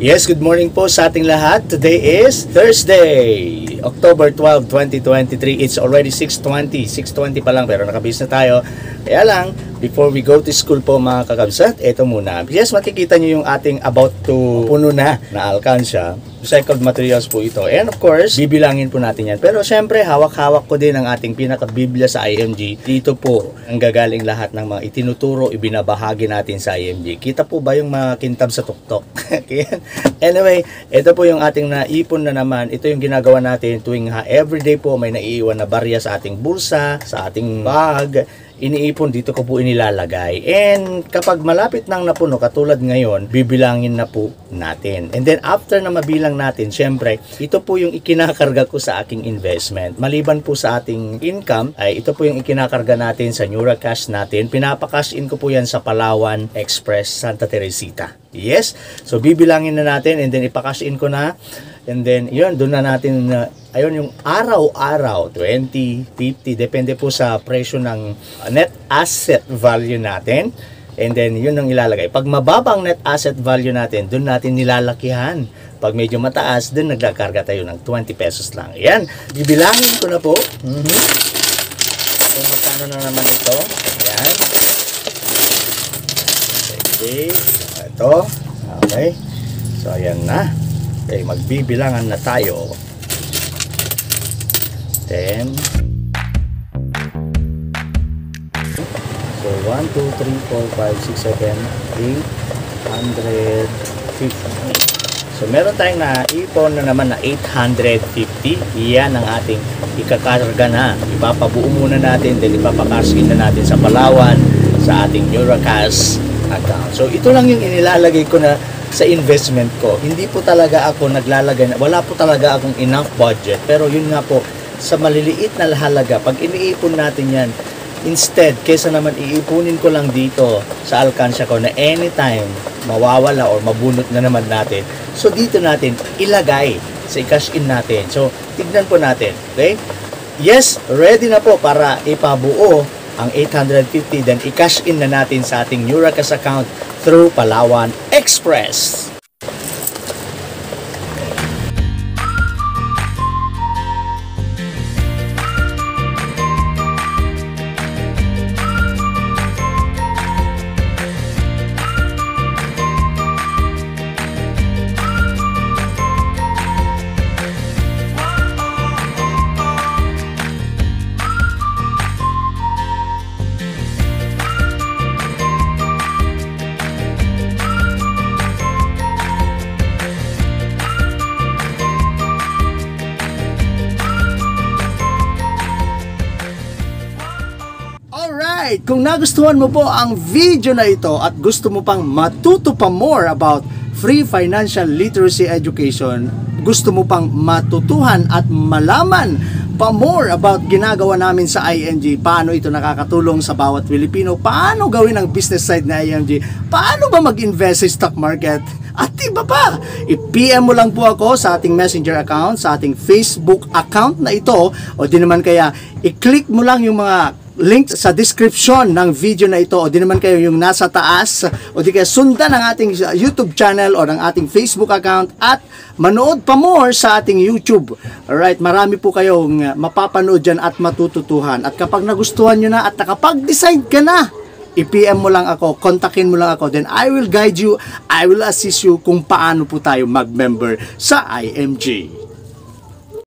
Yes, good morning po sa ating lahat. Today is Thursday, October 12, 2023. It's already 6:20. 6:20 pa lang pero nakabis na tayo. Kaya lang, before we go to school po mga kakabsat, ito muna. Yes, makikita nyo yung ating about to puno na alkansya. Recycled materials po ito. And of course, bibilangin po natin yan. Pero syempre, hawak-hawak ko din ang ating pinaka-biblia sa IMG. Dito po ang gagaling lahat ng mga itinuturo, ibinabahagi natin sa IMG. Kita po ba yung mga kintab sa tuktok? Anyway, ito po yung ating naipon na naman. Ito yung ginagawa natin tuwing everyday po may naiiwan na barya sa ating bulsa, sa ating bag. Iniipon, dito ko po inilalagay. And kapag malapit nang napuno, katulad ngayon, bibilangin na po natin. And then after na mabilang natin, syempre, ito po yung ikinakarga ko sa aking investment. Maliban po sa ating income, ay ito po yung ikinakarga natin sa Neuracash natin. Pinapakash in ko po yan sa Palawan Express Santa Teresita. Yes, so bibilangin na natin and then ipakash in ko na. And then, yun, doon na natin, ayun, yung araw-araw, 20, 50, depende po sa presyo ng net asset value natin. And then, yun ang ilalagay. Pag mababang net asset value natin, doon natin nilalakihan. Pag medyo mataas, doon nagkakarga tayo ng 20 pesos lang. Ayan, bibilangin ko na po. Kung magkano na naman ito. Ayan. Okay, ito. Okay. So, ayan na. Okay, magbibilangan na tayo. 10. So, 1, 2, 3, 4, 5, 6, 7, 8, 150. So, meron tayong naipon na naman na 850. Iyan ang ating ikakarga na. Ipapabuo muna natin, then ipapakaskin na natin sa Palawan, sa ating Neuracash account. So, ito lang yung inilalagay ko na sa investment ko. Hindi po talaga ako naglalagay, wala po talaga akong enough budget, pero yun nga po, sa maliliit na halaga, pag iniipon natin yan, instead, kesa naman iipunin ko lang dito sa alkansya ko na anytime mawawala or mabunot na naman natin, so dito natin ilagay sa i-cash in natin. So tignan po natin, okay? Yes, ready na po para ipabuo ang 850, then i-cash in na natin sa ating Neuracash account through Palawan Express. Kung nagustuhan mo po ang video na ito at gusto mo pang matuto pa more about free financial literacy education, gusto mo pang matutuhan at malaman pa more about ginagawa namin sa IMG, paano ito nakakatulong sa bawat Pilipino, paano gawin ang business side na IMG, paano ba mag-invest sa stock market, at iba pa, i-PM mo lang po ako sa ating messenger account, sa ating Facebook account na ito, o di naman kaya i-click mo lang yung mga link sa description ng video na ito, o di naman kayo yung nasa taas, o di kaya sundan ang ating YouTube channel o ng ating Facebook account at manood pa more sa ating YouTube. Alright, marami po kayong mapapanood dyan at matututuhan. At kapag nagustuhan nyo na at nakapag-decide ka na, i-PM mo lang ako, kontakin mo lang ako, then I will guide you, I will assist you kung paano po tayo mag-member sa IMG.